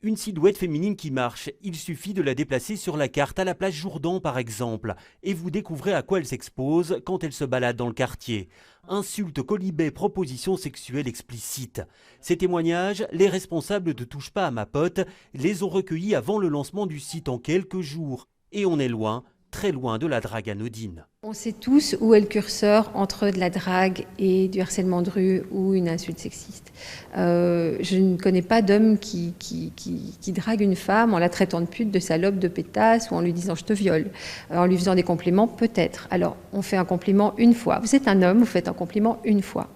Une silhouette féminine qui marche, il suffit de la déplacer sur la carte à la place Jourdan par exemple, et vous découvrez à quoi elle s'expose quand elle se balade dans le quartier. Insultes, colibets, propositions sexuelles explicites. Ces témoignages, les responsables de Touche pas à ma pote les ont recueillis avant le lancement du site en quelques jours. Et on est loin, très loin de la drague anodine. On sait tous où est le curseur entre de la drague et du harcèlement de rue ou une insulte sexiste. Je ne connais pas d'homme qui drague une femme en la traitant de pute, de salope, de pétasse ou en lui disant « je te viole ». En lui faisant des compliments, peut-être. Alors, on fait un compliment une fois. Vous êtes un homme, vous faites un compliment une fois.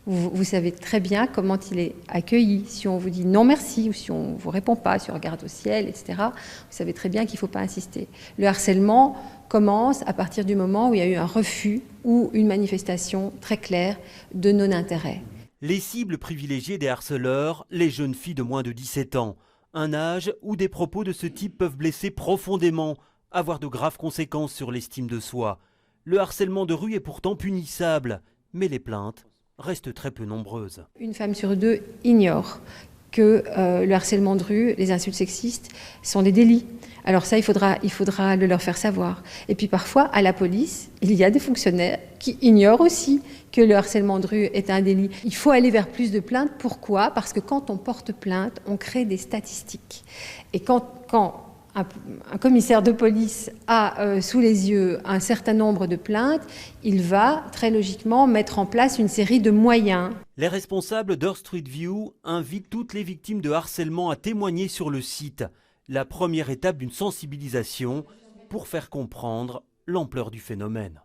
Vous savez très bien comment il est accueilli. Si on vous dit non merci, ou si on ne vous répond pas, si on regarde au ciel, etc., vous savez très bien qu'il ne faut pas insister. Le harcèlement commence à partir du moment où il y a eu un refus ou une manifestation très claire de non-intérêt. Les cibles privilégiées des harceleurs, les jeunes filles de moins de 17 ans. Un âge où des propos de ce type peuvent blesser profondément, avoir de graves conséquences sur l'estime de soi. Le harcèlement de rue est pourtant punissable, mais les plaintes restent très peu nombreuses. Une femme sur deux ignore que le harcèlement de rue, les insultes sexistes sont des délits. Alors ça, il faudra le leur faire savoir. Et puis parfois, à la police, il y a des fonctionnaires qui ignorent aussi que le harcèlement de rue est un délit. Il faut aller vers plus de plaintes. Pourquoi ? Parce que quand on porte plainte, on crée des statistiques. Et quand un commissaire de police a sous les yeux un certain nombre de plaintes, il va très logiquement mettre en place une série de moyens. Les responsables d'Earth Street View invitent toutes les victimes de harcèlement à témoigner sur le site. La première étape d'une sensibilisation pour faire comprendre l'ampleur du phénomène.